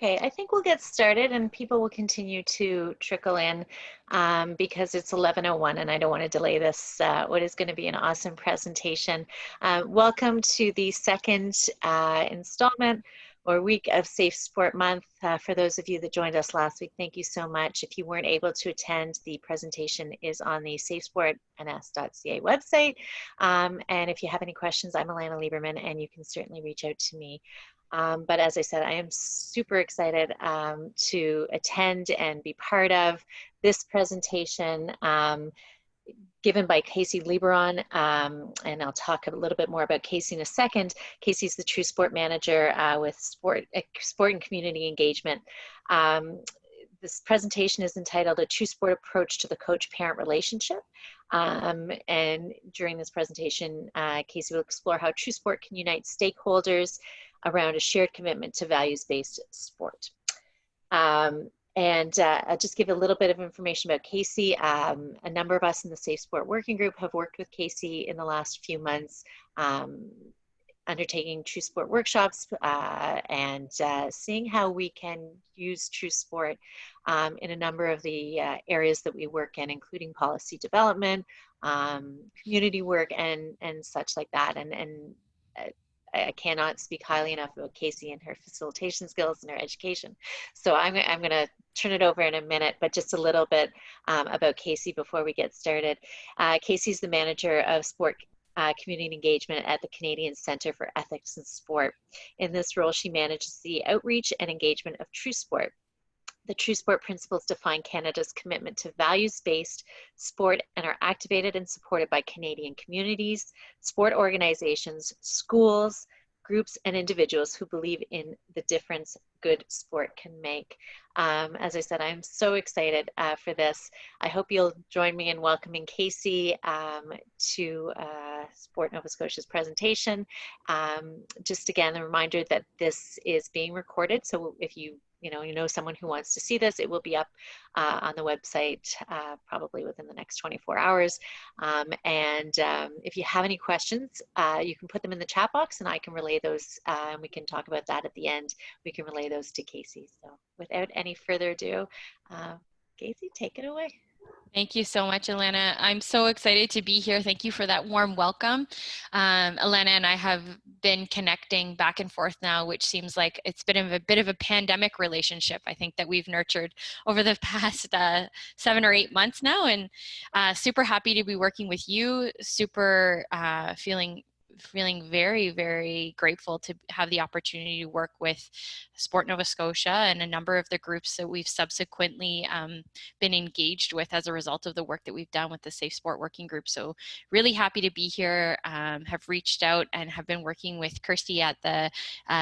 Okay, I think we'll get started and people will continue to trickle in because it's 11:01 and I don't want to delay this, what is going to be an awesome presentation. Welcome to the second installment or week of Safe Sport Month. For those of you that joined us last week, thank you so much. If you weren't able to attend, the presentation is on the safesportns.ca website. And if you have any questions, I'm Alana Lieberman and you can certainly reach out to me. But as I said, I am super excited to attend and be part of this presentation given by Kasey Liboiron, and I'll talk a little bit more about Kasey in a second. Kasey's the True Sport Manager with sport and community engagement. This presentation is entitled A True Sport Approach to the Coach-Parent Relationship. And during this presentation, Kasey will explore how True Sport can unite stakeholders around a shared commitment to values-based sport. I'll just give a little bit of information about Kasey. A number of us in the Safe Sport Working Group have worked with Kasey in the last few months, undertaking True Sport workshops and seeing how we can use True Sport in a number of the areas that we work in, including policy development, community work, and such like that. I cannot speak highly enough about Kasey and her facilitation skills and her education. So I'm going to turn it over in a minute, but just a little bit about Kasey before we get started. Kasey's the manager of sport community engagement at the Canadian Centre for Ethics in Sport. In this role, she manages the outreach and engagement of True Sport. The True Sport principles define Canada's commitment to values-based sport and are activated and supported by Canadian communities, sport organizations, schools, groups, and individuals who believe in the difference good sport can make. As I said, I'm so excited for this. I hope you'll join me in welcoming Kasey to Sport Nova Scotia's presentation. Just again, a reminder that this is being recorded, so if you know someone who wants to see this, it will be up on the website probably within the next 24 hours. If you have any questions, you can put them in the chat box and I can relay those, and we can talk about that at the end. We can relay those to Kasey. So without any further ado, Kasey, take it away. Thank you so much, Alana. I'm so excited to be here. Thank you for that warm welcome. Alana and I have been connecting back and forth now, which seems like it's been a bit of a pandemic relationship, I think, that we've nurtured over the past 7 or 8 months now. And super happy to be working with you, super feeling very, very grateful to have the opportunity to work with Sport Nova Scotia and a number of the groups that we've subsequently been engaged with as a result of the work that we've done with the Safe Sport Working Group. So really happy to be here, have reached out and have been working with Kirsty at the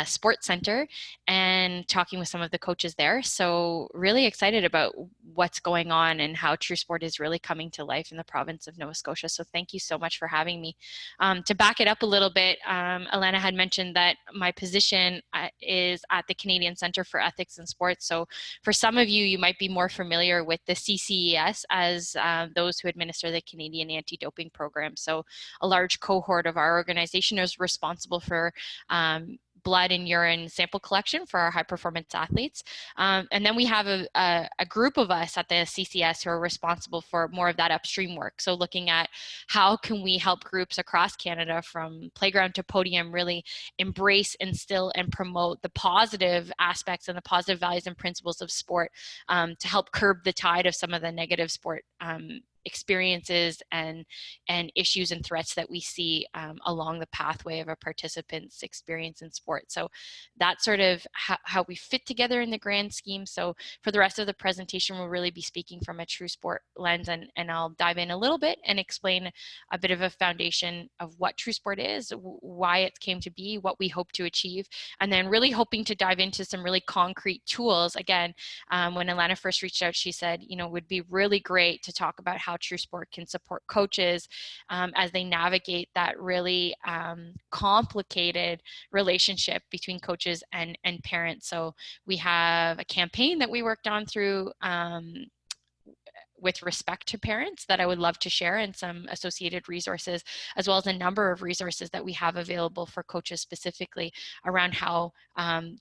Sports Center and talking with some of the coaches there. So really excited about what's going on and how True Sport is really coming to life in the province of Nova Scotia. So thank you so much for having me. To back it up a little bit, Alana had mentioned that my position is at the Canadian Centre for Ethics in Sports. So for some of you, you might be more familiar with the CCES as those who administer the Canadian Anti-Doping Program. So a large cohort of our organization is responsible for blood and urine sample collection for our high performance athletes. And then we have a group of us at the CCS who are responsible for more of that upstream work. So looking at how can we help groups across Canada from playground to podium really embrace, instill, and promote the positive aspects and the positive values and principles of sport to help curb the tide of some of the negative sport experiences and issues and threats that we see along the pathway of a participant's experience in sport. So that's sort of how we fit together in the grand scheme. So for the rest of the presentation, we'll really be speaking from a True Sport lens, and I'll dive in a little bit and explain a bit of a foundation of what True Sport is, why it came to be, what we hope to achieve, and then really hoping to dive into some really concrete tools. Again, when Alana first reached out, she said, it would be really great to talk about how True Sport can support coaches as they navigate that really complicated relationship between coaches and parents. So we have a campaign that we worked on through with respect to parents that I would love to share, and some associated resources, as well as a number of resources that we have available for coaches specifically around how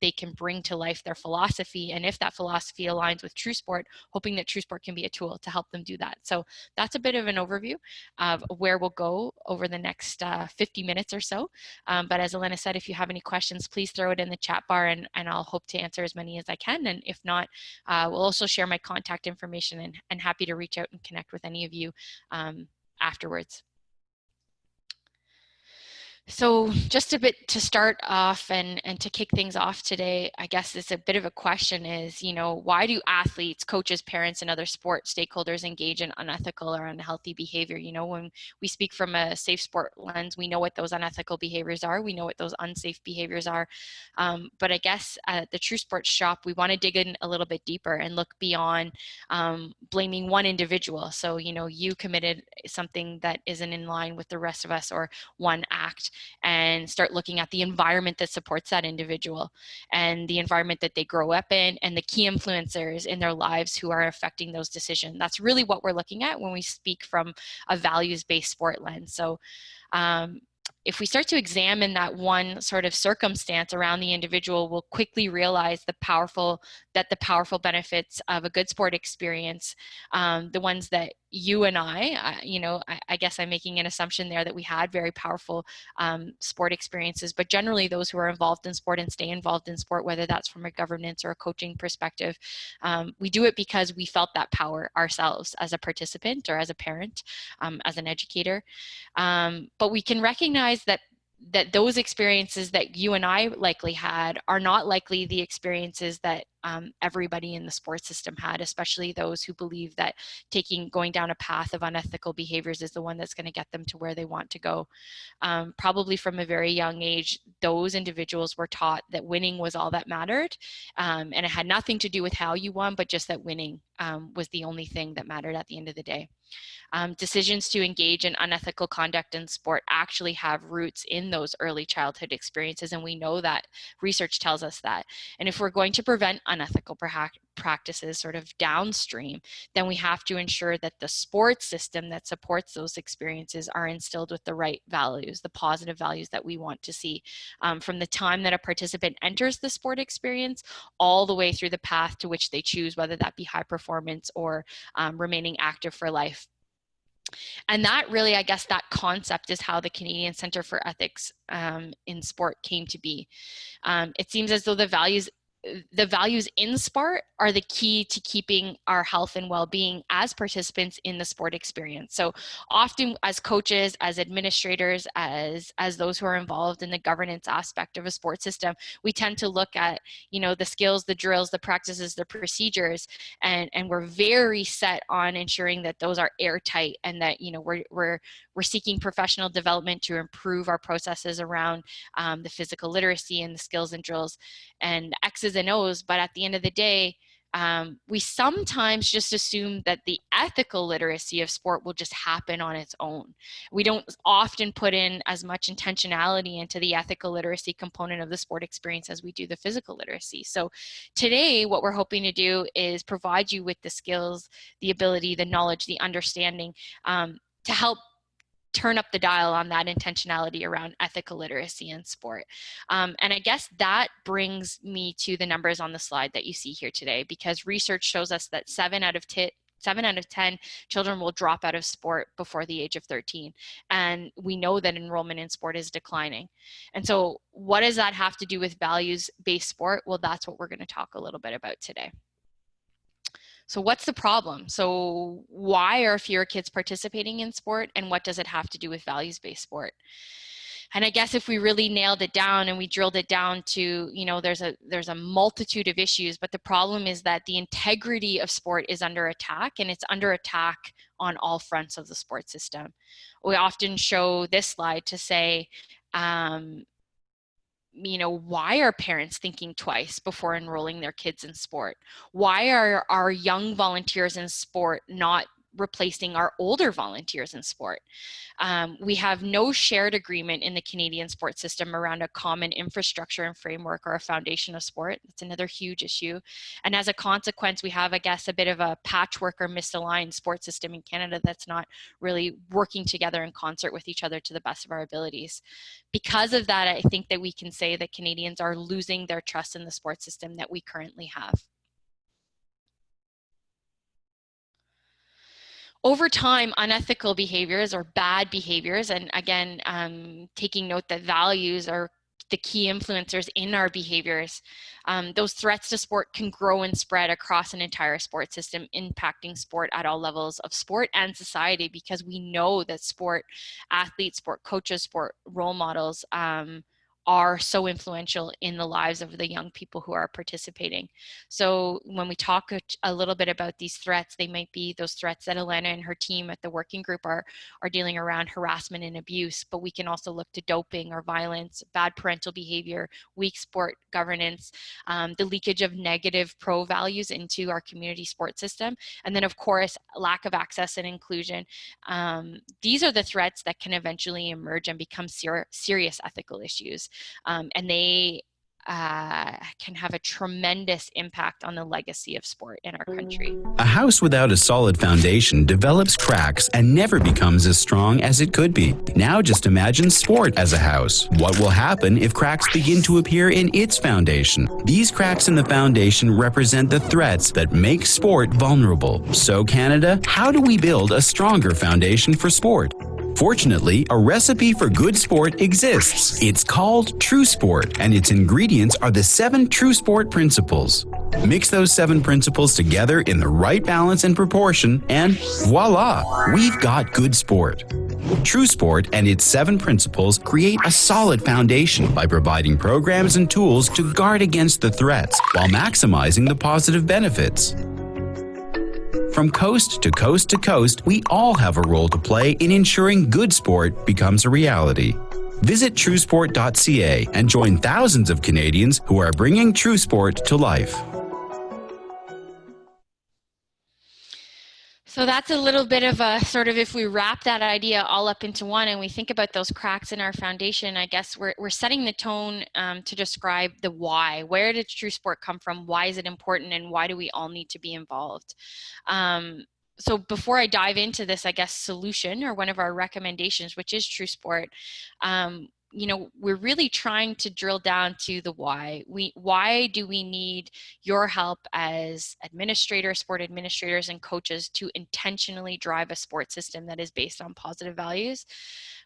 they can bring to life their philosophy. And if that philosophy aligns with True Sport, hoping that True Sport can be a tool to help them do that. So that's a bit of an overview of where we'll go over the next 50 minutes or so. But as Elena said, if you have any questions, please throw it in the chat bar, and I'll hope to answer as many as I can. And if not, we'll also share my contact information, and happy to reach out and connect with any of you afterwards. So just a bit to start off and to kick things off today, I guess it's a bit of a question is, why do athletes, coaches, parents, and other sport stakeholders engage in unethical or unhealthy behavior? When we speak from a safe sport lens, we know what those unethical behaviors are. We know what those unsafe behaviors are. But I guess at the True Sports shop, we want to dig in a little bit deeper and look beyond blaming one individual. So, you committed something that isn't in line with the rest of us, or one act, and start looking at the environment that supports that individual and the environment that they grow up in and the key influencers in their lives who are affecting those decisions. That's really what we're looking at when we speak from a values-based sport lens. So if we start to examine that one sort of circumstance around the individual, we'll quickly realize the powerful benefits of a good sport experience, the ones that you and I guess I'm making an assumption there that we had very powerful sport experiences, but generally those who are involved in sport and stay involved in sport, whether that's from a governance or a coaching perspective, we do it because we felt that power ourselves as a participant or as a parent, as an educator. But we can recognize that those experiences that you and I likely had are not likely the experiences that everybody in the sports system had, especially those who believe that going down a path of unethical behaviors is the one that's going to get them to where they want to go. Probably from a very young age, those individuals were taught that winning was all that mattered, and it had nothing to do with how you won, but just that winning was the only thing that mattered at the end of the day. Decisions to engage in unethical conduct in sport actually have roots in those early childhood experiences, and we know that. Research tells us that. And if we're going to prevent unethical practices sort of downstream, then we have to ensure that the sports system that supports those experiences are instilled with the right values, the positive values that we want to see from the time that a participant enters the sport experience all the way through the path to which they choose, whether that be high performance or remaining active for life. And that really, I guess, that concept is how the Canadian Centre for Ethics in Sport came to be. It seems as though the values in sport are the key to keeping our health and well-being as participants in the sport experience. So often as coaches, as administrators, as those who are involved in the governance aspect of a sports system, we tend to look at, the skills, the drills, the practices, the procedures, and we're very set on ensuring that those are airtight, and that, we're seeking professional development to improve our processes around the physical literacy and the skills and drills and X's and O's. But at the end of the day, we sometimes just assume that the ethical literacy of sport will just happen on its own. We don't often put in as much intentionality into the ethical literacy component of the sport experience as we do the physical literacy. So today, what we're hoping to do is provide you with the skills, the ability, the knowledge, the understanding to help turn up the dial on that intentionality around ethical literacy in sport. And I guess that brings me to the numbers on the slide that you see here today, because research shows us that 7 out of 10 children will drop out of sport before the age of 13. And we know that enrollment in sport is declining. And so what does that have to do with values-based sport? Well, that's what we're going to talk a little bit about today. So what's the problem? So why are fewer kids participating in sport, and what does it have to do with values-based sport? And I guess if we really nailed it down and we drilled it down to, there's a multitude of issues, but the problem is that the integrity of sport is under attack, and it's under attack on all fronts of the sport system. We often show this slide to say, why are parents thinking twice before enrolling their kids in sport? Why are our young volunteers in sport not replacing our older volunteers in sport. We have no shared agreement in the Canadian sports system around a common infrastructure and framework or a foundation of sport. It's another huge issue. And as a consequence, we have, I guess, a bit of a patchwork or misaligned sports system in Canada that's not really working together in concert with each other to the best of our abilities. Because of that, I think that we can say that Canadians are losing their trust in the sports system that we currently have. Over time, unethical behaviors or bad behaviors, and again, taking note that values are the key influencers in our behaviors, those threats to sport can grow and spread across an entire sport system, impacting sport at all levels of sport and society, because we know that sport athletes, sport coaches, sport role models are so influential in the lives of the young people who are participating. So when we talk a little bit about these threats, they might be those threats that Elena and her team at the working group are dealing around harassment and abuse, but we can also look to doping or violence, bad parental behavior, weak sport governance, the leakage of negative pro values into our community sports system, and then of course, lack of access and inclusion. These are the threats that can eventually emerge and become serious ethical issues. And they can have a tremendous impact on the legacy of sport in our country. A house without a solid foundation develops cracks and never becomes as strong as it could be. Now just imagine sport as a house. What will happen if cracks begin to appear in its foundation? These cracks in the foundation represent the threats that make sport vulnerable. So Canada, how do we build a stronger foundation for sport? Fortunately, a recipe for good sport exists. It's called True Sport, and its ingredients are the 7 True Sport principles. Mix those 7 principles together in the right balance and proportion, and voila, we've got good sport. True Sport and its 7 principles create a solid foundation by providing programs and tools to guard against the threats while maximizing the positive benefits. From coast to coast to coast, we all have a role to play in ensuring good sport becomes a reality. Visit truesport.ca and join thousands of Canadians who are bringing True Sport to life. So that's a little bit of a sort of, if we wrap that idea all up into one and we think about those cracks in our foundation, I guess we're setting the tone to describe the why. Where did True Sport come from? Why is it important? And why do we all need to be involved? So before I dive into this, I guess, solution or one of our recommendations, which is True Sport, you know, we're really trying to drill down to the why. Why do we need your help as administrators, sport administrators, and coaches to intentionally drive a sport system that is based on positive values?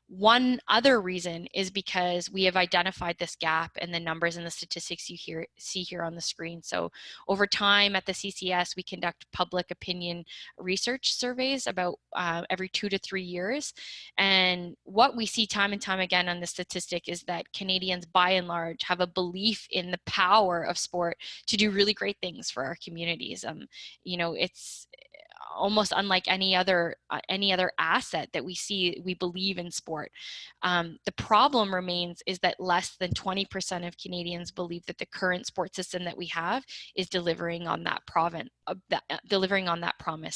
One other reason is because we have identified this gap in the numbers and the statistics you see here on the screen. So over time at the CCS, we conduct public opinion research surveys about every 2 to 3 years. And what we see time and time again on the statistic is that Canadians, by and large, have a belief in the power of sport to do really great things for our communities. You know, it's almost unlike any other asset that we see. We believe in sport. The problem remains is that less than 20% of Canadians believe that the current sport system that we have is delivering on that promise.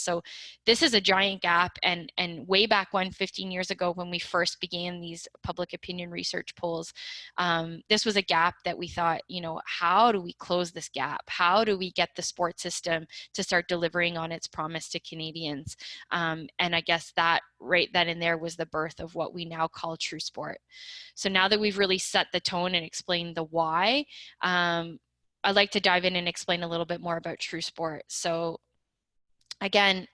So this is a giant gap, and way back when, 15 years ago, when we first began these public opinion research polls, this was a gap that we thought, you know, how do we close this gap? How do we get the sport system to start delivering on its promise to Canadians? And I guess that right then and there was the birth of what we now call True Sport. So now that we've really set the tone and explained the why, I'd like to dive in and explain a little bit more about True Sport. So again,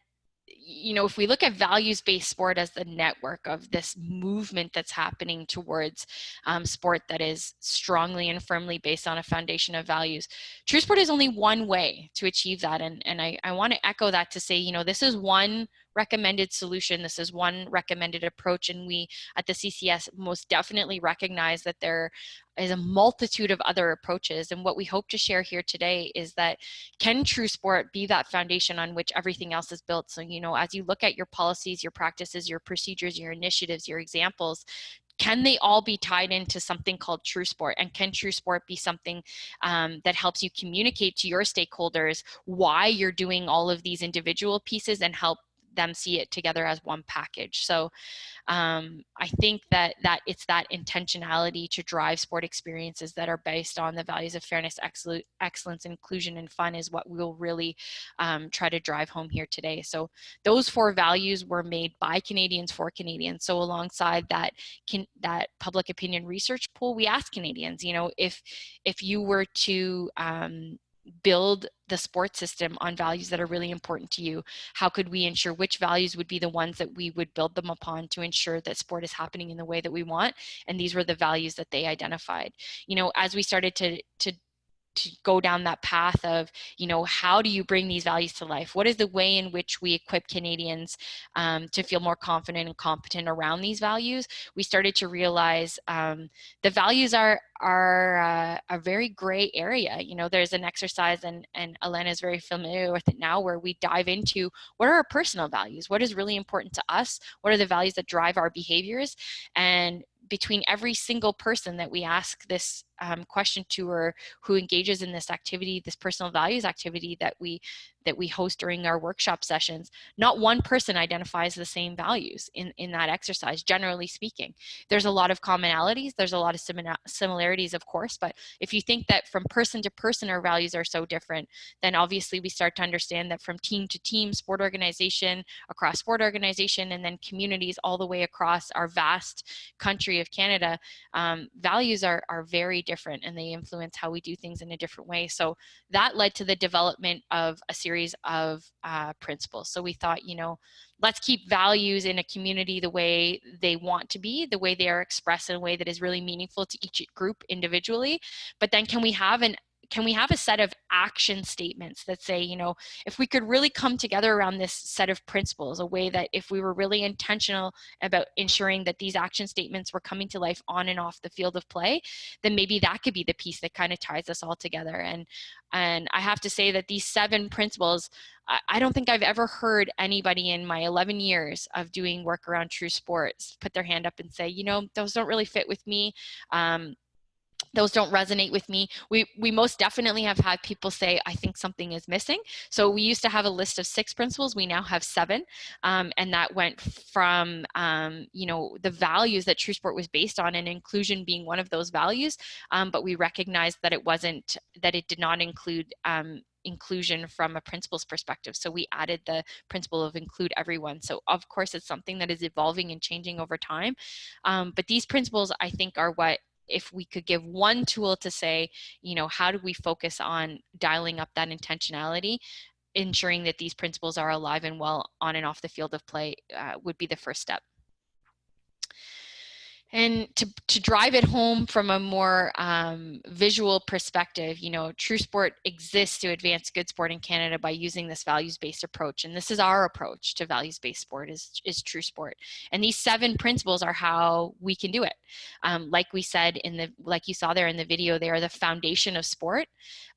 you know, if we look at values-based sport as the network of this movement that's happening towards sport that is strongly and firmly based on a foundation of values, True Sport is only one way to achieve that. And I want to echo that to say, you know, this is one recommended solution. This is one recommended approach. And we at the CCS most definitely recognize that there is a multitude of other approaches. And what we hope to share here today is that, can True Sport be that foundation on which everything else is built? So, you know, as you look at your policies, your practices, your procedures, your initiatives, your examples, can they all be tied into something called True Sport? And can True Sport be something that helps you communicate to your stakeholders why you're doing all of these individual pieces and help them see it together as one package. So I think that it's that intentionality to drive sport experiences that are based on the values of fairness, excellence, inclusion, and fun is what we'll really try to drive home here today. So those 4 values were made by Canadians for Canadians. So alongside that public opinion research poll, we asked Canadians, you know, if you were to build the sports system on values that are really important to you, how could we ensure which values would be the ones that we would build them upon to ensure that sport is happening in the way that we want? And these were the values that they identified. You know, as we started to go down that path of, you know, how do you bring these values to life? What is the way in which we equip Canadians to feel more confident and competent around these values? We started to realize the values are a very gray area. You know, there's an exercise, and Elena is very familiar with it now, where we dive into what are our personal values? What is really important to us? What are the values that drive our behaviors? And between every single person that we ask this question to, or who engages in this activity, this personal values activity that we host during our workshop sessions, not one person identifies the same values in that exercise, generally speaking. There's a lot of commonalities, there's a lot of similarities, of course, but if you think that from person to person our values are so different, then obviously we start to understand that from team to team, sport organization, across sport organization, and then communities all the way across our vast country of Canada, values are very different, and they influence how we do things in a different way. So that led to the development of a series of principles. So we thought, you know, let's keep values in a community the way they want to be, the way they are expressed in a way that is really meaningful to each group individually. But then can we have a set of action statements that say, you know, if we could really come together around this set of principles, a way that if we were really intentional about ensuring that these action statements were coming to life on and off the field of play, then maybe that could be the piece that kind of ties us all together. And I have to say that these 7 principles, I don't think I've ever heard anybody in my 11 years of doing work around true sports put their hand up and say, you know, those don't really fit with me. Those don't resonate with me. We most definitely have had people say, I think something is missing. So we used to have a list of 6 principles. We now have 7. And that went from, you know, the values that True Sport was based on, and inclusion being one of those values. But we recognized that it did not include inclusion from a principles perspective. So we added the principle of include everyone. So of course, it's something that is evolving and changing over time. But these principles, I think, are what, if we could give one tool to say, you know, how do we focus on dialing up that intentionality, ensuring that these principles are alive and well on and off the field of play, would be the first step. And to drive it home from a more visual perspective, you know, True Sport exists to advance good sport in Canada by using this values-based approach. And this is our approach to values-based sport, is True Sport. And these 7 principles are how we can do it. Like we said like you saw there in the video, they are the foundation of sport.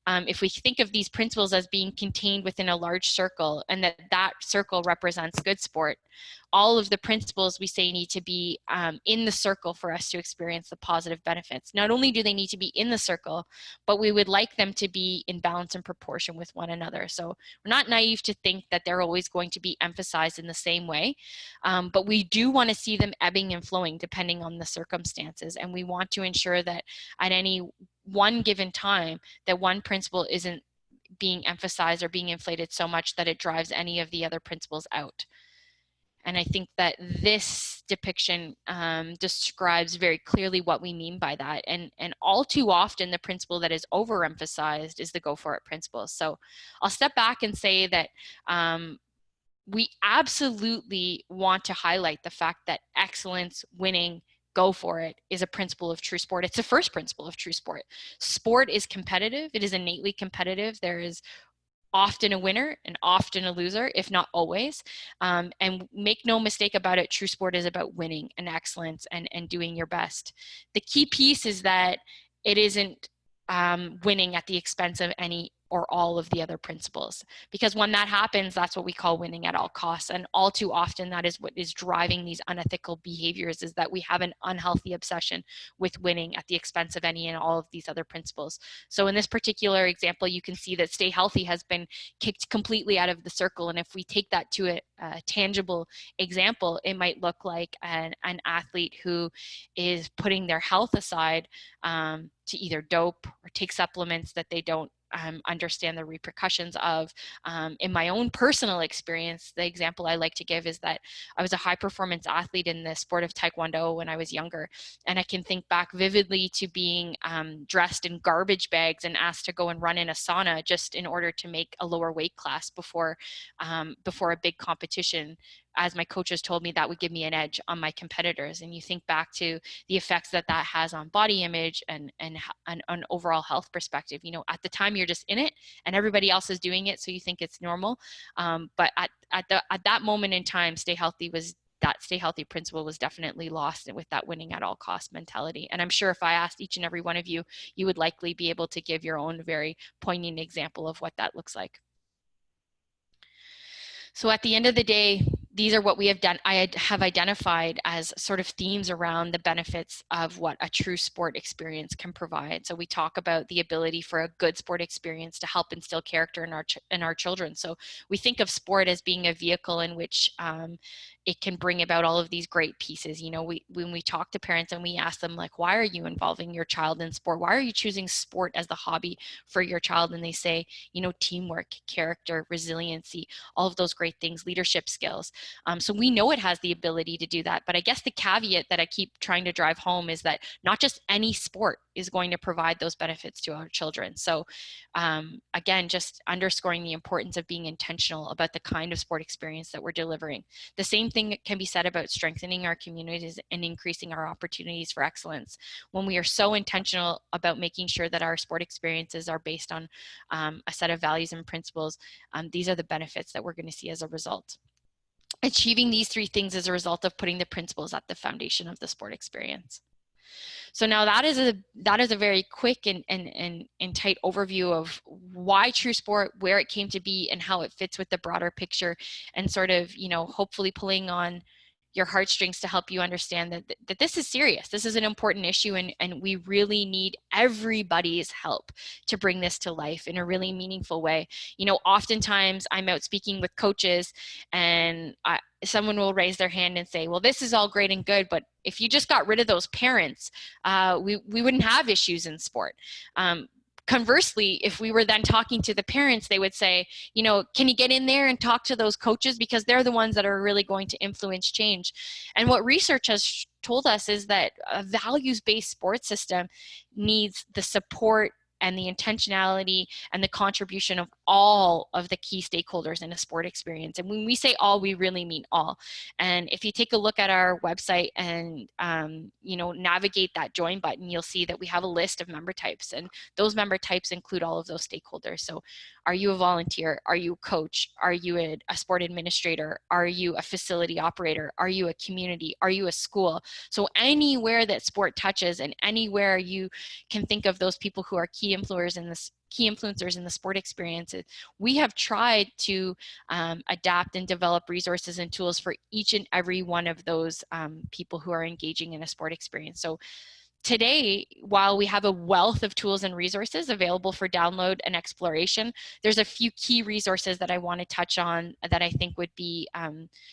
If we think of these principles as being contained within a large circle, and that circle represents good sport, all of the principles we say need to be in the circle for us to experience the positive benefits. Not only do they need to be in the circle, but we would like them to be in balance and proportion with one another. So we're not naive to think that they're always going to be emphasized in the same way, but we do want to see them ebbing and flowing depending on the circumstances. And we want to ensure that at any one given time, that one principle isn't being emphasized or being inflated so much that it drives any of the other principles out. And I think that this depiction describes very clearly what we mean by that. And all too often, the principle that is overemphasized is the go for it principle. So I'll step back and say that we absolutely want to highlight the fact that excellence, winning, go for it is a principle of True Sport. It's the first principle of True Sport. Sport is competitive. It is innately competitive. There is often a winner and often a loser, if not always. And make no mistake about it, True Sport is about winning and excellence and doing your best. The key piece is that it isn't winning at the expense of any or all of the other principles. Because when that happens, that's what we call winning at all costs. And all too often, that is what is driving these unethical behaviors, is that we have an unhealthy obsession with winning at the expense of any and all of these other principles. So in this particular example, you can see that stay healthy has been kicked completely out of the circle. And if we take that to a tangible example, it might look like an athlete who is putting their health aside to either dope or take supplements that they don't understand the repercussions of. In my own personal experience, the example I like to give is that I was a high performance athlete in the sport of Taekwondo when I was younger. And I can think back vividly to being dressed in garbage bags and asked to go and run in a sauna just in order to make a lower weight class before a big competition, as my coaches told me that would give me an edge on my competitors. And you think back to the effects that has on body image and an overall health perspective. You know, at the time you're just in it and everybody else is doing it, so you think it's normal. But at that moment in time, stay healthy principle was definitely lost with that winning at all cost mentality. And I'm sure if I asked each and every one of you, you would likely be able to give your own very poignant example of what that looks like. So at the end of the day, these are what we have done. I have identified as sort of themes around the benefits of what a true sport experience can provide. So we talk about the ability for a good sport experience to help instill character in our children. So we think of sport as being a vehicle in which it can bring about all of these great pieces. You know, when we talk to parents and we ask them, like, why are you involving your child in sport? Why are you choosing sport as the hobby for your child? And they say, you know, teamwork, character, resiliency, all of those great things, leadership skills. So we know it has the ability to do that. But I guess the caveat that I keep trying to drive home is that not just any sport is going to provide those benefits to our children. So again, just underscoring the importance of being intentional about the kind of sport experience that we're delivering. The same thing can be said about strengthening our communities and increasing our opportunities for excellence. When we are so intentional about making sure that our sport experiences are based on a set of values and principles, these are the benefits that we're going to see as a result. Achieving these three things is a result of putting the principles at the foundation of the sport experience. So now that is a very quick and tight overview of why true sport, where it came to be, and how it fits with the broader picture, and sort of, you know, hopefully pulling on your heartstrings to help you understand that this is serious. This is an important issue, and we really need everybody's help to bring this to life in a really meaningful way. You know, oftentimes I'm out speaking with coaches and someone will raise their hand and say, well, this is all great and good, but if you just got rid of those parents, we wouldn't have issues in sport. Conversely, if we were then talking to the parents, they would say, you know, can you get in there and talk to those coaches, because they're the ones that are really going to influence change. And what research has told us is that a values-based sports system needs the support and the intentionality and the contribution of all of the key stakeholders in a sport experience. And when we say all, we really mean all. And if you take a look at our website and you know, navigate that join button, you'll see that we have a list of member types, and those member types include all of those stakeholders. So are you a volunteer? Are you a coach? Are you a sport administrator? Are you a facility operator? Are you a community? Are you a school? So anywhere that sport touches, and anywhere you can think of those people who are key influencers in the sport experiences, we have tried to adapt and develop resources and tools for each and every one of those people who are engaging in a sport experience. So today, while we have a wealth of tools and resources available for download and exploration, there's a few key resources that I want to touch on that I think would be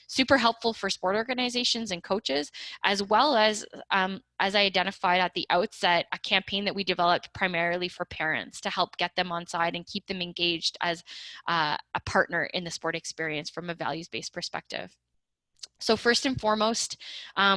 super helpful for sport organizations and coaches, as well as I identified at the outset, a campaign that we developed primarily for parents to help get them on side and keep them engaged as a partner in the sport experience from a values-based perspective. So first and foremost,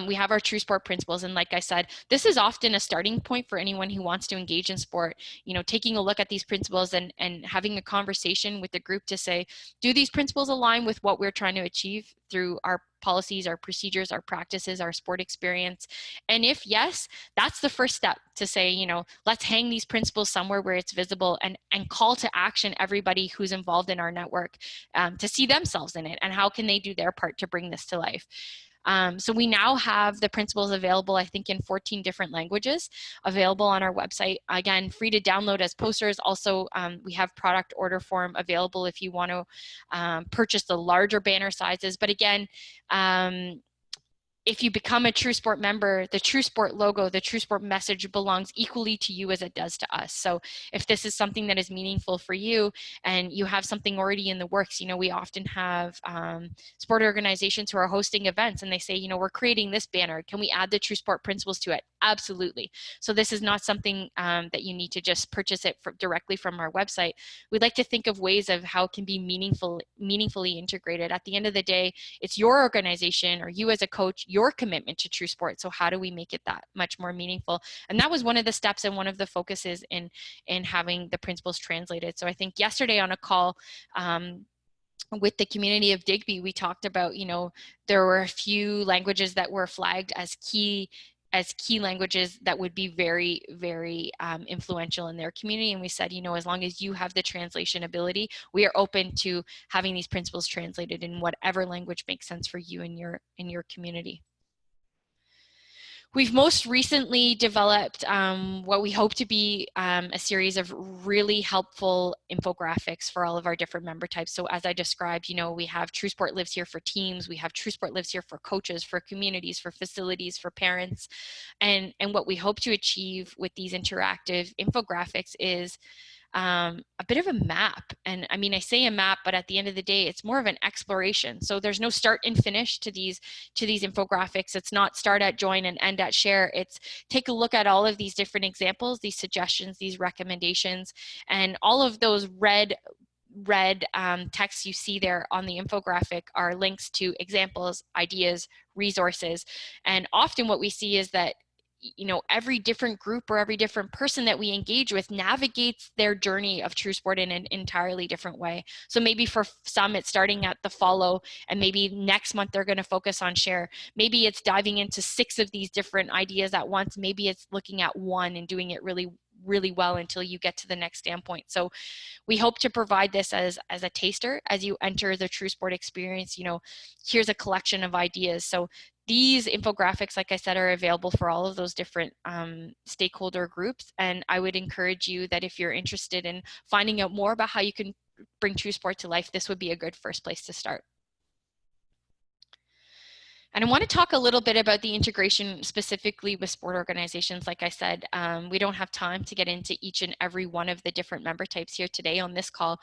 we have our true sport principles. And like I said, this is often a starting point for anyone who wants to engage in sport, you know, taking a look at these principles and having a conversation with the group to say, do these principles align with what we're trying to achieve through our policies, our procedures, our practices, our sport experience? And if yes, that's the first step to say, you know, let's hang these principles somewhere where it's visible, and call to action everybody who's involved in our network to see themselves in it, and how can they do their part to bring this to life. So we now have the principles available, I think, in 14 different languages available on our website. Again, free to download as posters. Also, we have product order form available if you want to purchase the larger banner sizes. But again, if you become a True Sport member, the True Sport logo, the True Sport message belongs equally to you as it does to us. So if this is something that is meaningful for you and you have something already in the works, you know, we often have sport organizations who are hosting events and they say, you know, we're creating this banner. Can we add the True Sport principles to it? Absolutely. So this is not something that you need to just purchase it directly from our website. We'd like to think of ways of how it can be meaningfully integrated. At the end of the day, it's your organization or you as a coach, your commitment to True Sport. So how do we make it that much more meaningful? And that was one of the steps and one of the focuses in having the principles translated. So I think yesterday on a call with the community of Digby, we talked about, you know, there were a few languages that were flagged as key languages that would be very, very influential in their community. And we said, you know, as long as you have the translation ability, we are open to having these principles translated in whatever language makes sense for you in your community. We've most recently developed what we hope to be a series of really helpful infographics for all of our different member types. So as I described, you know, we have True Sport Lives Here for teams, we have True Sport Lives Here for coaches, for communities, for facilities, for parents. And what we hope to achieve with these interactive infographics is a bit of a map. And I mean, I say a map, but at the end of the day, it's more of an exploration. So there's no start and finish to these infographics. It's not start at join and end at share. It's take a look at all of these different examples, these suggestions, these recommendations, and all of those red texts you see there on the infographic are links to examples, ideas, resources. And often what we see is that, you know, every different group or every different person that we engage with navigates their journey of True Sport in an entirely different way. So maybe for some it's starting at the follow, and maybe next month they're going to focus on share. Maybe it's diving into 6 of these different ideas at once. Maybe it's looking at one and doing it really, really well until you get to the next standpoint. So we hope to provide this as a taster as you enter the True Sport experience. You know, here's a collection of ideas. So these infographics, like I said, are available for all of those different stakeholder groups. And I would encourage you that if you're interested in finding out more about how you can bring True Sport to life, this would be a good first place to start. And I want to talk a little bit about the integration specifically with sport organizations. Like I said, we don't have time to get into each and every one of the different member types here today on this call.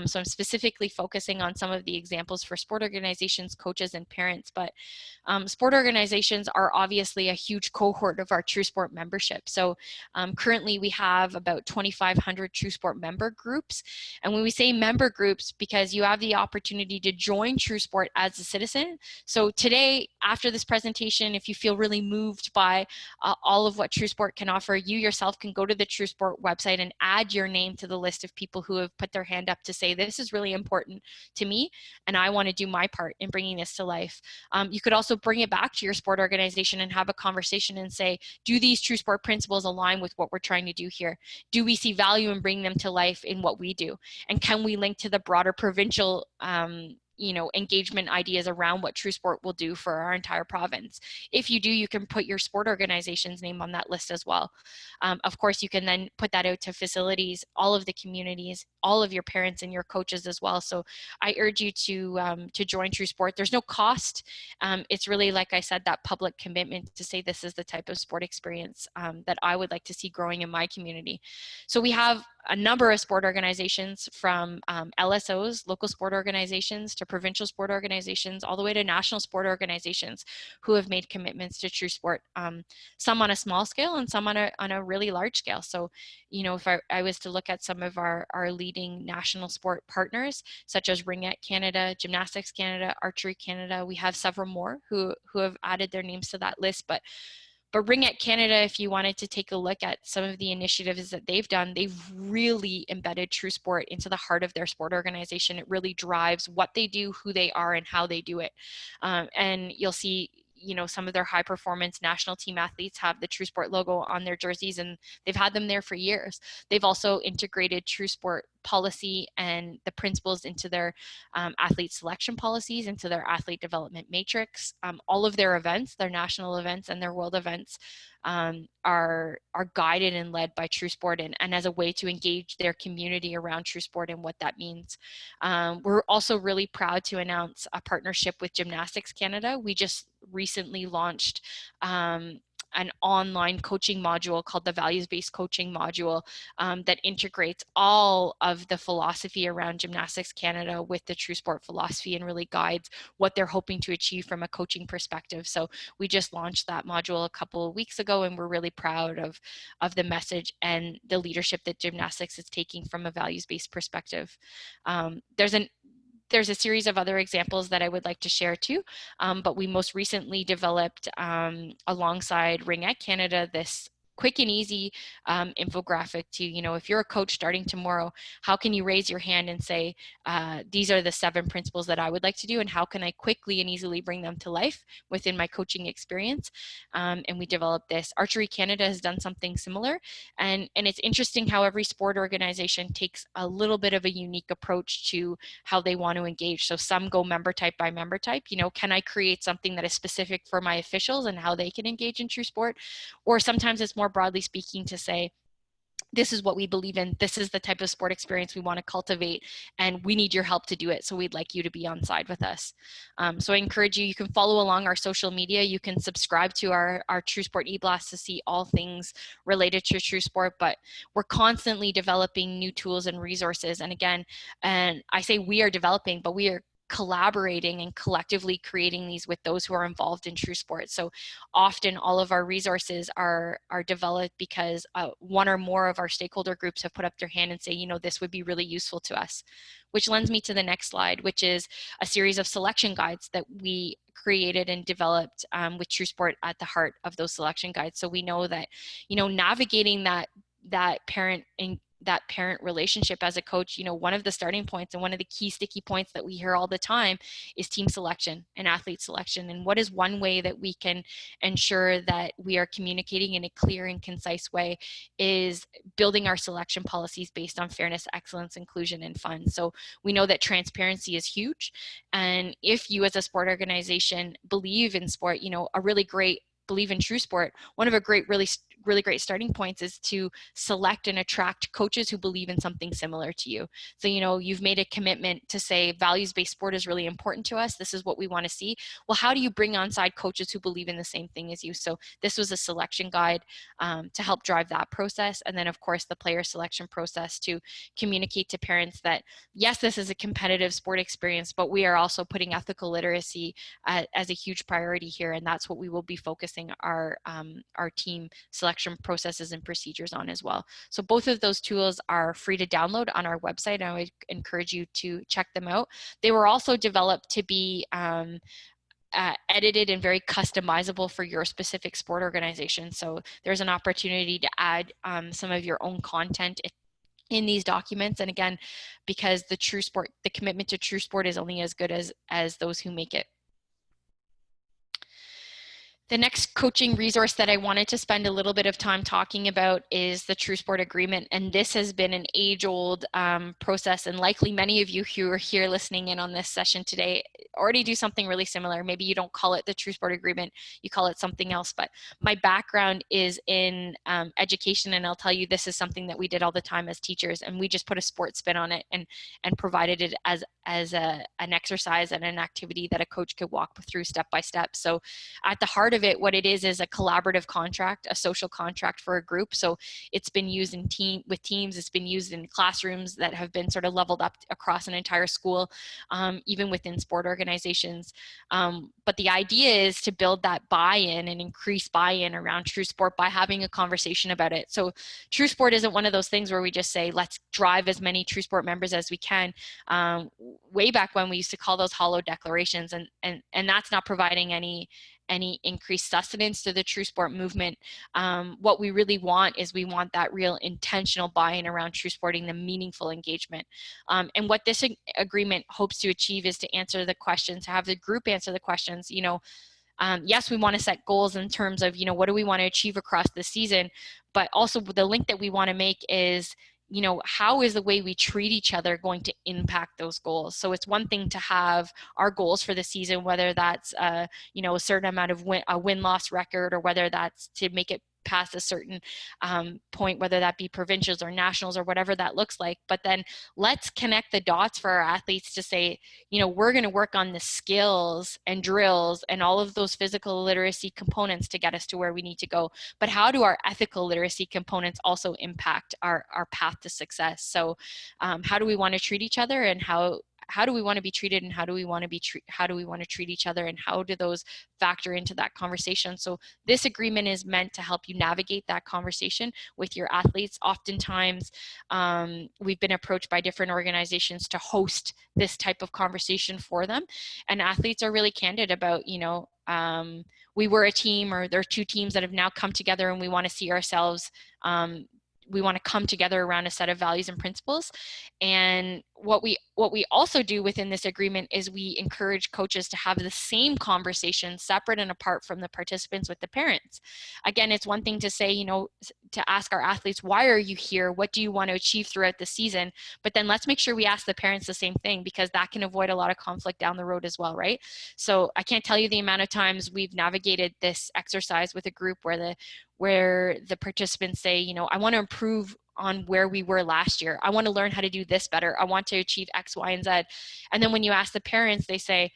So I'm specifically focusing on some of the examples for sport organizations, coaches, and parents. But sport organizations are obviously a huge cohort of our True Sport membership. So currently we have about 2,500 True Sport member groups. And when we say member groups, because you have the opportunity to join True Sport as a citizen. So today, after this presentation, if you feel really moved by all of what True Sport can offer, you yourself can go to the True Sport website and add your name to the list of people who have put their hand up to say, this is really important to me, and I want to do my part in bringing this to life. You could also bring it back to your sport organization and have a conversation and say, do these True Sport principles align with what we're trying to do here? Do we see value in bringing them to life in what we do? And can we link to the broader provincial you know, engagement ideas around what True Sport will do for our entire province? If you do, you can put your sport organization's name on that list as well. Of course, you can then put that out to facilities, all of the communities, all of your parents and your coaches as well. So I urge you to join True Sport. There's no cost. It's really, like I said, that public commitment to say this is the type of sport experience that I would like to see growing in my community. So we have a number of sport organizations, from LSOs, local sport organizations, to provincial sport organizations, all the way to national sport organizations who have made commitments to True Sport, some on a small scale and some on a really large scale. So, you know, if I was to look at some of our leading national sport partners, such as Ringette Canada, Gymnastics Canada, Archery Canada, we have several more who have added their names to that list. But Ringette Canada, if you wanted to take a look at some of the initiatives that they've done, they've really embedded True Sport into the heart of their sport organization. It really drives what they do, who they are, and how they do it. And you'll see, you know, some of their high performance national team athletes have the True Sport logo on their jerseys, and they've had them there for years. They've also integrated True Sport policy and the principles into their athlete selection policies, into their athlete development matrix. All of their events, their national events and their world events, are guided and led by True Sport, and as a way to engage their community around True Sport and what that means. We're also really proud to announce a partnership with Gymnastics Canada. We just recently launched an online coaching module called the Values-Based Coaching Module that integrates all of the philosophy around Gymnastics Canada with the True Sport philosophy and really guides what they're hoping to achieve from a coaching perspective. So we just launched that module a couple of weeks ago, and we're really proud of the message and the leadership that gymnastics is taking from a values-based perspective. There's a series of other examples that I would like to share too, but we most recently developed alongside Ringette Canada this quick and easy infographic to, if you're a coach starting tomorrow, how can you raise your hand and say, these are the 7 principles that I would like to do, and how can I quickly and easily bring them to life within my coaching experience? And we developed this. Archery Canada has done something similar, and it's interesting how every sport organization takes a little bit of a unique approach to how they want to engage. So some go member type by member type, can I create something that is specific for my officials and how they can engage in True Sport? Or sometimes it's more broadly speaking to say, this is what we believe in, this is the type of sport experience we want to cultivate, and we need your help to do it, so we'd like you to be on side with us. So I encourage you can follow along our social media, you can subscribe to our True Sport e-blast to see all things related to True Sport, but we're constantly developing new tools and resources. And again, and I say we are developing, but we are collaborating and collectively creating these with those who are involved in True Sport. So often all of our resources are developed because one or more of our stakeholder groups have put up their hand and say, this would be really useful to us. Which lends me to the next slide, which is a series of selection guides that we created and developed with True Sport at the heart of those selection guides. So we know that, navigating that parent relationship as a coach, one of the starting points and one of the key sticky points that we hear all the time is team selection and athlete selection. And what is one way that we can ensure that we are communicating in a clear and concise way is building our selection policies based on fairness, excellence, inclusion, and fun. So we know that transparency is huge. And if you as a sport organization believe in sport, believe in True Sport, one of a really great starting points is to select and attract coaches who believe in something similar to you. So, you've made a commitment to say values-based sport is really important to us. This is what we want to see. Well, how do you bring on side coaches who believe in the same thing as you? So this was a selection guide to help drive that process. And then of course, the player selection process to communicate to parents that, yes, this is a competitive sport experience, but we are also putting ethical literacy as a huge priority here. And that's what we will be focusing our team selection processes and procedures on as well. So both of those tools are free to download on our website. I would encourage you to check them out. They were also developed to be edited and very customizable for your specific sport organization. So there's an opportunity to add some of your own content in these documents. And again, because the commitment to True Sport is only as good as those who make it. The next coaching resource that I wanted to spend a little bit of time talking about is the True Sport Agreement. And this has been an age-old process, and likely many of you who are here listening in on this session today already do something really similar. Maybe you don't call it the True Sport Agreement, you call it something else. But my background is in education, and I'll tell you this is something that we did all the time as teachers, and we just put a sport spin on it and provided it as an exercise and an activity that a coach could walk through step by step. So at the heart of it, what it is a collaborative contract, a social contract for a group. So it's been used with teams, it's been used in classrooms that have been sort of leveled up across an entire school, even within sport organizations. But the idea is to build that buy-in and increase buy-in around True Sport by having a conversation about it. So True Sport isn't one of those things where we just say, let's drive as many True Sport members as we can. Way back when, we used to call those hollow declarations, and that's not providing any increased sustenance to the True Sport movement. What we really want is we want that real intentional buy-in around True Sporting, the meaningful engagement. And what this agreement hopes to achieve is to answer the questions, have the group answer the questions. Yes, we want to set goals in terms of, what do we want to achieve across the season, but also the link that we want to make is, you know, how is the way we treat each other going to impact those goals? So it's one thing to have our goals for the season, whether that's, you know, a certain amount of win-loss record, or whether that's to make it past a certain point, whether that be provincials or nationals or whatever that looks like. But then let's connect the dots for our athletes to say, you know, we're going to work on the skills and drills and all of those physical literacy components to get us to where we need to go. But how do our ethical literacy components also impact our path to success? So how do we want to treat each other, and how do we want to be treated, and how do we want to treat each other, and how do those factor into that conversation? So this agreement is meant to help you navigate that conversation with your athletes. Oftentimes, we've been approached by different organizations to host this type of conversation for them, and athletes are really candid about, you know, we were a team, or there are two teams that have now come together, and we want to see ourselves, we want to come together around a set of values and principles. And what we also do within this agreement is we encourage coaches to have the same conversation separate and apart from the participants with the parents. Again, it's one thing to say, you know, to ask our athletes, why are you here? What do you want to achieve throughout the season? But then let's make sure we ask the parents the same thing, because that can avoid a lot of conflict down the road as well, right? So I can't tell you the amount of times we've navigated this exercise with a group where the participants say, you know, I want to improve on where we were last year. I want to learn how to do this better. I want to achieve X, Y, and Z. And then when you ask the parents, they say,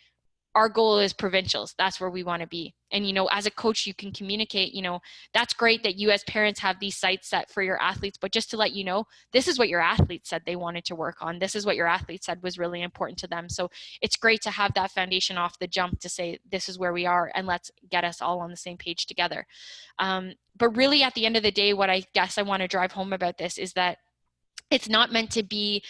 our goal is provincials. That's where we want to be. And, you know, as a coach, you can communicate, you know, that's great that you as parents have these sights set for your athletes, but just to let you know, this is what your athletes said they wanted to work on. This is what your athletes said was really important to them. So it's great to have that foundation off the jump to say, this is where we are, and let's get us all on the same page together. But really at the end of the day, what I guess I want to drive home about this is that it's not meant to be,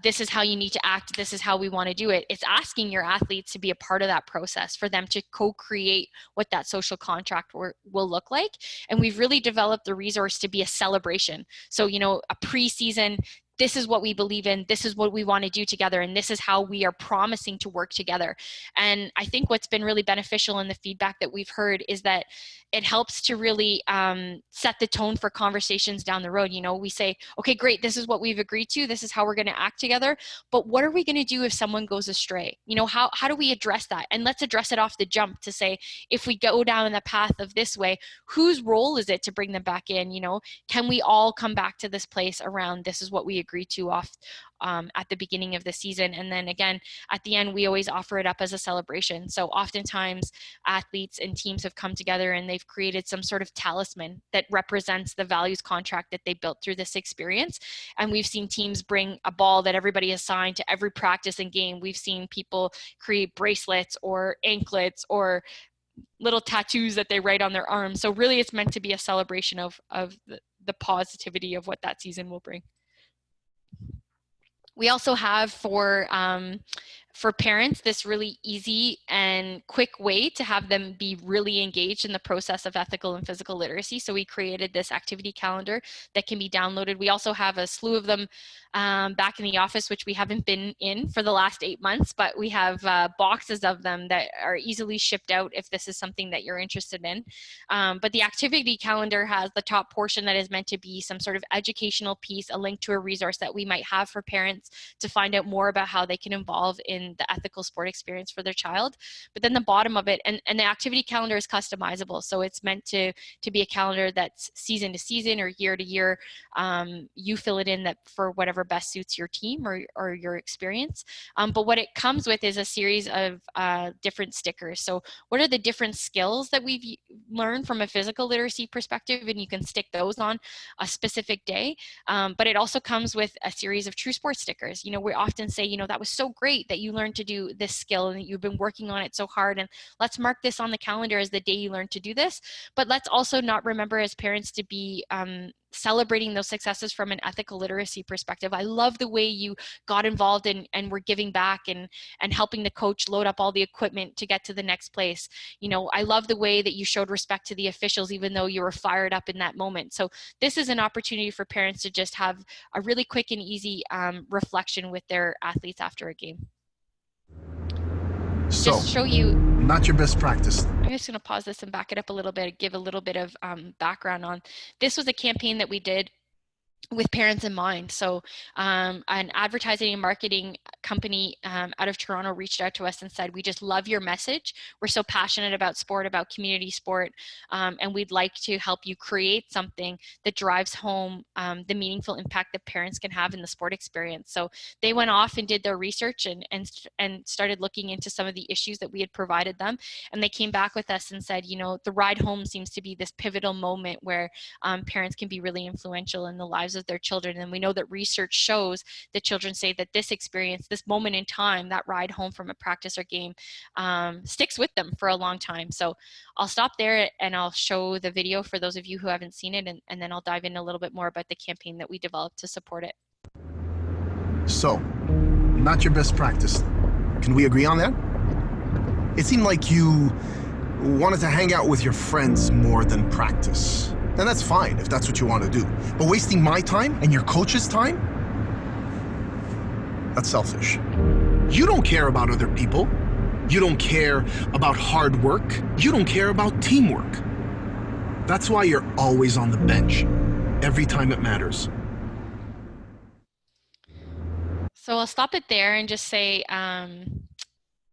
this is how you need to act, this is how we want to do it. It's asking your athletes to be a part of that process, for them to co-create what that social contract will look like. And we've really developed the resource to be a celebration. So, you know, a preseason, this is what we believe in, this is what we want to do together, and this is how we are promising to work together. And I think what's been really beneficial in the feedback that we've heard is that it helps to really set the tone for conversations down the road. You know, we say, okay, great, this is what we've agreed to, this is how we're going to act together, but what are we going to do if someone goes astray? You know, how do we address that? And let's address it off the jump to say, if we go down the path of this way, whose role is it to bring them back in? You know, can we all come back to this place around, this is what we agree to off at the beginning of the season? And then again, at the end, we always offer it up as a celebration. So oftentimes athletes and teams have come together and they've created some sort of talisman that represents the values contract that they built through this experience. And we've seen teams bring a ball that everybody has signed to every practice and game. We've seen people create bracelets or anklets or little tattoos that they write on their arms. So really it's meant to be a celebration of the positivity of what that season will bring. We also have for parents this really easy and quick way to have them be really engaged in the process of ethical and physical literacy. So we created this activity calendar that can be downloaded. We also have a slew of them back in the office, which we haven't been in for the last 8 months, but we have boxes of them that are easily shipped out if this is something that you're interested in. But the activity calendar has the top portion that is meant to be some sort of educational piece, a link to a resource that we might have for parents to find out more about how they can involve in the ethical sport experience for their child. But then the bottom of it, and the activity calendar is customizable. So it's meant to be a calendar that's season to season or year to year. You fill it in that for whatever best suits your team or your experience. But what it comes with is a series of different stickers. So what are the different skills that we've learned from a physical literacy perspective? And you can stick those on a specific day. But it also comes with a series of true sports stickers. You know, we often say, you know, that was so great that you learned to do this skill and that you've been working on it so hard. And let's mark this on the calendar as the day you learned to do this. But let's also not remember as parents to be celebrating those successes from an ethical literacy perspective. I love the way you got involved and were giving back and helping the coach load up all the equipment to get to the next place. You know, I love the way that you showed respect to the officials, even though you were fired up in that moment. So this is an opportunity for parents to just have a really quick and easy reflection with their athletes after a game. So, just show you, not your best practice. I'm just going to pause this and back it up a little bit, give a little bit of background on. This was a campaign that we did with parents in mind. So an advertising and marketing company out of Toronto reached out to us and said, we just love your message. We're so passionate about sport, about community sport, and we'd like to help you create something that drives home the meaningful impact that parents can have in the sport experience. So they went off and did their research and started looking into some of the issues that we had provided them. And they came back with us and said, you know, the ride home seems to be this pivotal moment where parents can be really influential in the lives of their children. And we know that research shows that children say that this experience, this moment in time, that ride home from a practice or game, sticks with them for a long time. So I'll stop there and I'll show the video for those of you who haven't seen it, and then I'll dive in a little bit more about the campaign that we developed to support it. So, not your best practice. Can we agree on that? It seemed like you wanted to hang out with your friends more than practice. And that's fine if that's what you want to do. But wasting my time and your coach's time? That's selfish. You don't care about other people. You don't care about hard work. You don't care about teamwork. That's why you're always on the bench, every time it matters. So I'll stop it there and just say,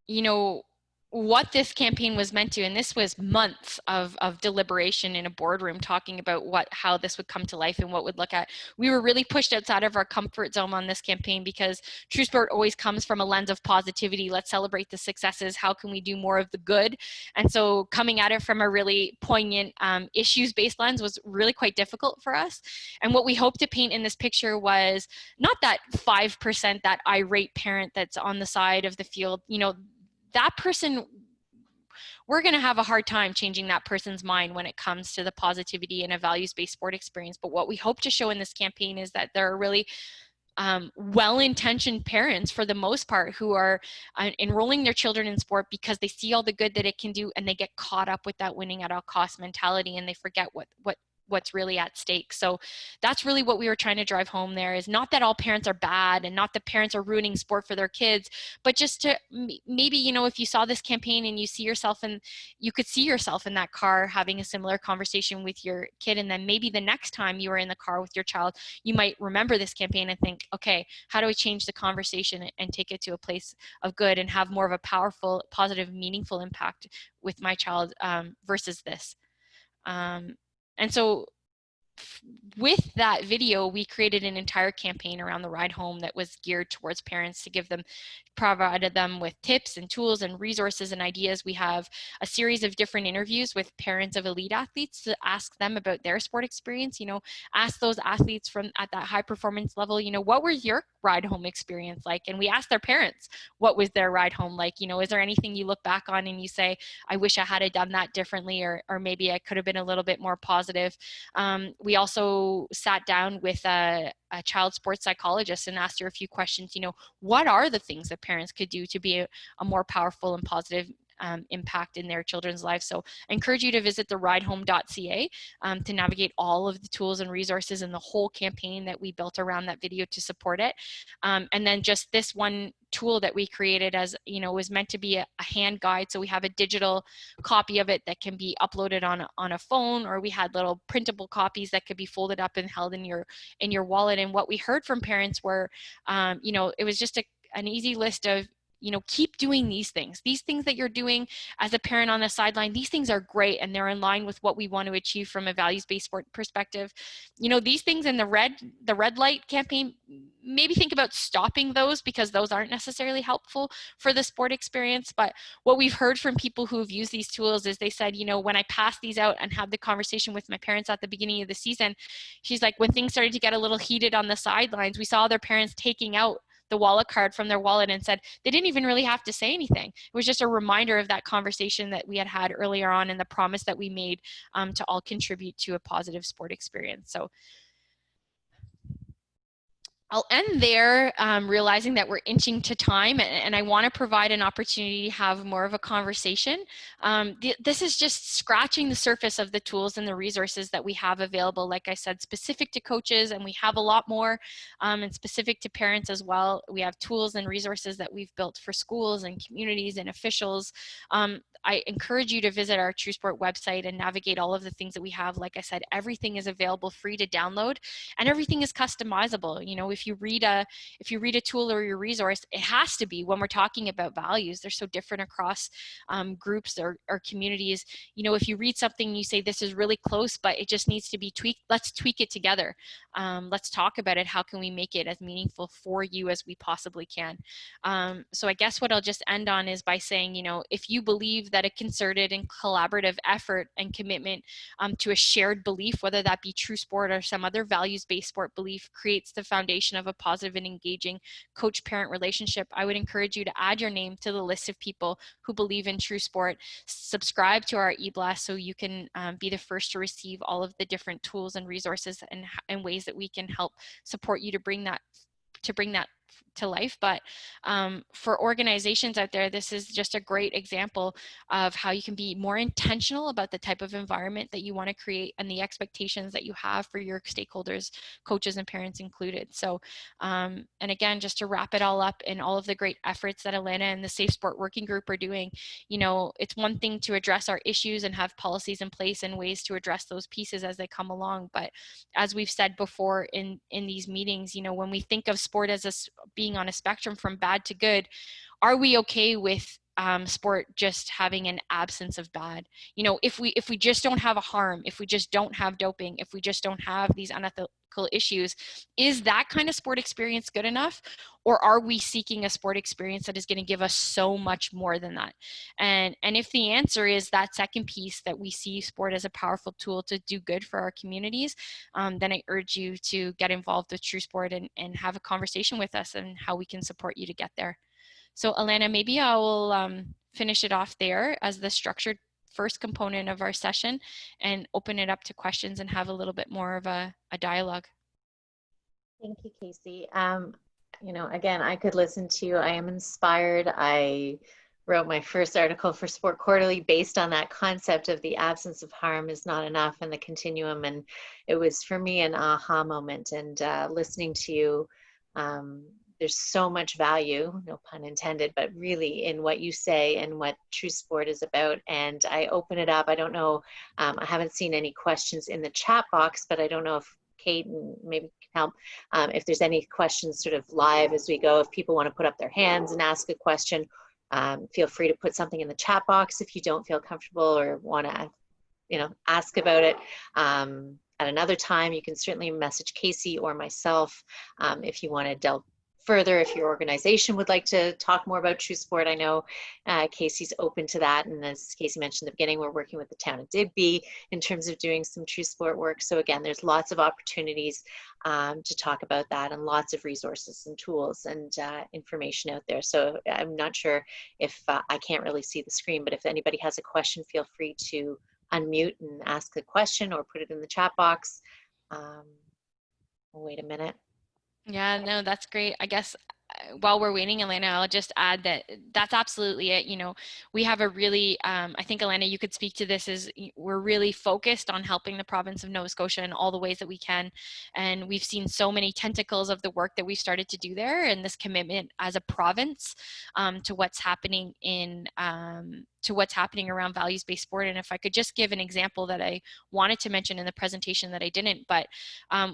you know, what this campaign was meant to, and this was months of deliberation in a boardroom talking about how this would come to life and what would look at. We were really pushed outside of our comfort zone on this campaign because true sport always comes from a lens of positivity. Let's celebrate the successes. How can we do more of the good? And so coming at it from a really poignant issues-based lens was really quite difficult for us. And what we hope to paint in this picture was not that 5%, that irate parent that's on the side of the field, you know, that person, we're going to have a hard time changing that person's mind when it comes to the positivity in a values-based sport experience. But what we hope to show in this campaign is that there are really well-intentioned parents, for the most part, who are enrolling their children in sport because they see all the good that it can do, and they get caught up with that winning at all cost mentality, and they forget what's really at stake. So that's really what we were trying to drive home there, is not that all parents are bad and not that parents are ruining sport for their kids, but just to maybe, you know, if you saw this campaign and you could see yourself in that car having a similar conversation with your kid, and then maybe the next time you were in the car with your child, you might remember this campaign and think, okay, how do we change the conversation and take it to a place of good and have more of a powerful, positive, meaningful impact with my child versus this. And so with that video, we created an entire campaign around the ride home that was geared towards parents to provided them with tips and tools and resources and ideas. We have a series of different interviews with parents of elite athletes to ask them about their sport experience. You know, ask those athletes at that high performance level, you know, what was your ride home experience like? And we asked their parents, what was their ride home like? You know, is there anything you look back on and you say, I wish I had done that differently, or maybe I could have been a little bit more positive. We also sat down with a child sports psychologist and asked her a few questions. You know, what are the things that parents could do to be a more powerful and positive impact in their children's lives? So I encourage you to visit the ridehome.ca to navigate all of the tools and resources and the whole campaign that we built around that video to support it. And then just this one tool that we created, as you know, was meant to be a hand guide. So we have a digital copy of it that can be uploaded on a phone, or we had little printable copies that could be folded up and held in your wallet. And what we heard from parents were, you know, it was just an easy list of, you know, keep doing these things that you're doing as a parent on the sideline. These things are great, and they're in line with what we want to achieve from a values-based sport perspective. You know, these things in the red light campaign, maybe think about stopping those, because those aren't necessarily helpful for the sport experience. But what we've heard from people who have used these tools is they said, you know, when I passed these out and had the conversation with my parents at the beginning of the season, she's like, when things started to get a little heated on the sidelines, we saw their parents taking out the wallet card from their wallet and said they didn't even really have to say anything. It was just a reminder of that conversation that we had earlier on, and the promise that we made to all contribute to a positive sport experience. So I'll end there, realizing that we're inching to time, and I want to provide an opportunity to have more of a conversation. This is just scratching the surface of the tools and the resources that we have available, like I said, specific to coaches, and we have a lot more, and specific to parents as well. We have tools and resources that we've built for schools and communities and officials. I encourage you to visit our TrueSport website and navigate all of the things that we have. Like I said, everything is available free to download, and everything is customizable. You know, if you read a tool or your resource, it has to be, when we're talking about values, they're so different across groups or communities. You know, if you read something and you say this is really close, but it just needs to be tweaked, let's tweak it together. Let's talk about it. How can we make it as meaningful for you as we possibly can? So I guess what I'll just end on is by saying, you know, if you believe that a concerted and collaborative effort and commitment to a shared belief, whether that be true sport or some other values-based sport belief, creates the foundation of a positive and engaging coach-parent relationship, I would encourage you to add your name to the list of people who believe in true sport. Subscribe to our e-blast so you can be the first to receive all of the different tools and resources and ways that we can help support you to bring that to life. But for organizations out there, this is just a great example of how you can be more intentional about the type of environment that you want to create and the expectations that you have for your stakeholders, coaches and parents included. So, and again, just to wrap it all up, in all of the great efforts that Alana and the Safe Sport Working Group are doing, you know, it's one thing to address our issues and have policies in place and ways to address those pieces as they come along. But as we've said before in these meetings, you know, when we think of sport as being on a spectrum from bad to good, are we okay with sport just having an absence of bad? You know, if we just don't have a harm, if we just don't have doping, if we just don't have these unethical issues, is that kind of sport experience good enough? Or are we seeking a sport experience that is going to give us so much more than that? And if the answer is that second piece, that we see sport as a powerful tool to do good for our communities, then I urge you to get involved with True Sport and have a conversation with us and how we can support you to get there. So Alana, maybe I will finish it off there as the structured first component of our session and open it up to questions and have a little bit more of a dialogue. Thank you, Kasey. You know, again, I could listen to you. I am inspired. I wrote my first article for Sport Quarterly based on that concept of the absence of harm is not enough and the continuum. And it was, for me, an aha moment. And listening to you, there's so much value, no pun intended, but really in what you say and what True Sport is about. And I open it up. I don't know, I haven't seen any questions in the chat box, but I don't know if Kate and maybe can help if there's any questions sort of live as we go. If people want to put up their hands and ask a question, feel free to put something in the chat box if you don't feel comfortable or want to, you know, ask about it. At another time, you can certainly message Kasey or myself if you want to delve further, if your organization would like to talk more about True Sport. I know Kasey's open to that, and as Kasey mentioned at the beginning, we're working with the town of Digby in terms of doing some True Sport work. So again, there's lots of opportunities to talk about that, and lots of resources and tools and information out there. So I'm not sure if I can't really see the screen, but if anybody has a question, feel free to unmute and ask a question or put it in the chat box. Wait a minute. Yeah, no, that's great. I guess while we're waiting, Elena, I'll just add that that's absolutely it. You know, we have a really, I think, Elena, you could speak to this, is we're really focused on helping the province of Nova Scotia in all the ways that we can. And we've seen so many tentacles of the work that we've started to do there, and this commitment as a province to what's happening around values-based sport. And if I could just give an example that I wanted to mention in the presentation that I didn't, but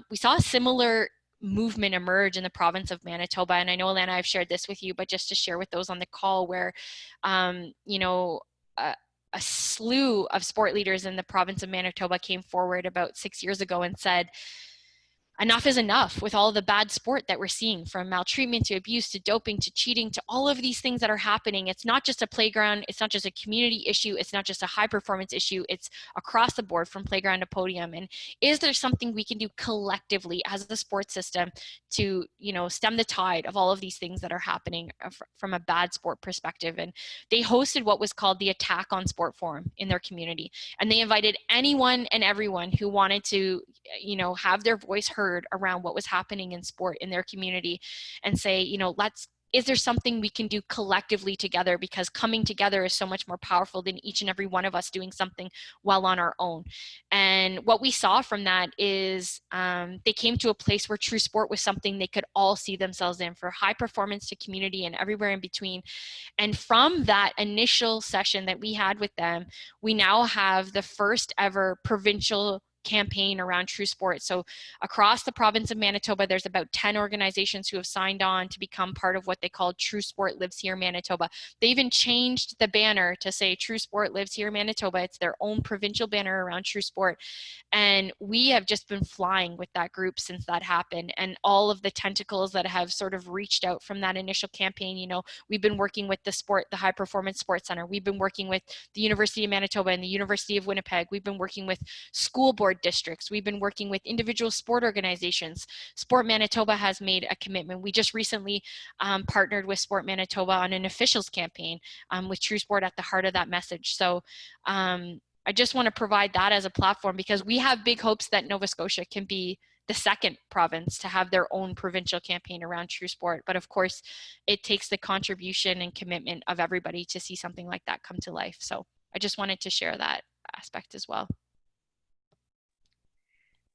we saw a similar movement emerge in the province of Manitoba. And I know, Alana, I've shared this with you, but just to share with those on the call, where, you know, a slew of sport leaders in the province of Manitoba came forward about 6 years ago and said, enough is enough with all the bad sport that we're seeing, from maltreatment to abuse to doping to cheating to all of these things that are happening. It's not just a playground, it's not just a community issue, it's not just a high performance issue, it's across the board from playground to podium. And is there something we can do collectively as a sports system to, you know, stem the tide of all of these things that are happening from a bad sport perspective? And they hosted what was called the Attack on Sport Forum in their community. And they invited anyone and everyone who wanted to, you know, have their voice heard heard around what was happening in sport in their community and say, you know, is there something we can do collectively together? Because coming together is so much more powerful than each and every one of us doing something while on our own. And what we saw from that is they came to a place where true sport was something they could all see themselves in, for high performance to community and everywhere in between. And from that initial session that we had with them, we now have the first ever provincial campaign around true sport. So across the province of Manitoba, there's about 10 organizations who have signed on to become part of what they call True Sport Lives Here Manitoba. They even changed the banner to say True Sport Lives Here Manitoba. It's their own provincial banner around true sport. And we have just been flying with that group since that happened, and all of the tentacles that have sort of reached out from that initial campaign. You know, we've been working with the High Performance Sports Center. We've been working with the University of Manitoba and the University of Winnipeg. We've been working with school board districts. We've been working with individual sport organizations. Sport Manitoba has made a commitment. We just recently partnered with Sport Manitoba on an officials campaign with True Sport at the heart of that message. So I just want to provide that as a platform, because we have big hopes that Nova Scotia can be the second province to have their own provincial campaign around true sport. But of course, it takes the contribution and commitment of everybody to see something like that come to life. So I just wanted to share that aspect as well.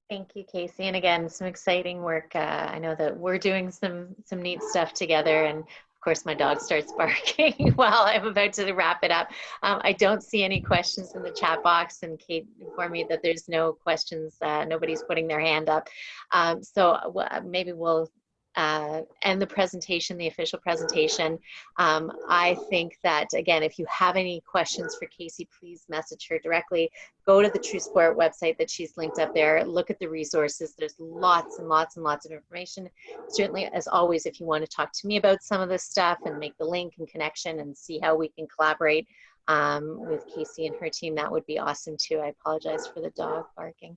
Thank you, Kasey. And again, some exciting work. I know that we're doing some neat stuff together. And of course, my dog starts barking while I'm about to wrap it up. I don't see any questions in the chat box, and Kate informed me that there's no questions. Nobody's putting their hand up. So maybe we'll end the presentation, the official presentation. I think that, again, if you have any questions for Kasey, please message her directly. Go to the True Sport website that she's linked up there. Look at the resources. There's lots and lots and lots of information. Certainly, as always, if you want to talk to me about some of this stuff and make the link and connection and see how we can collaborate with Kasey and her team, that would be awesome too. I apologize for the dog barking.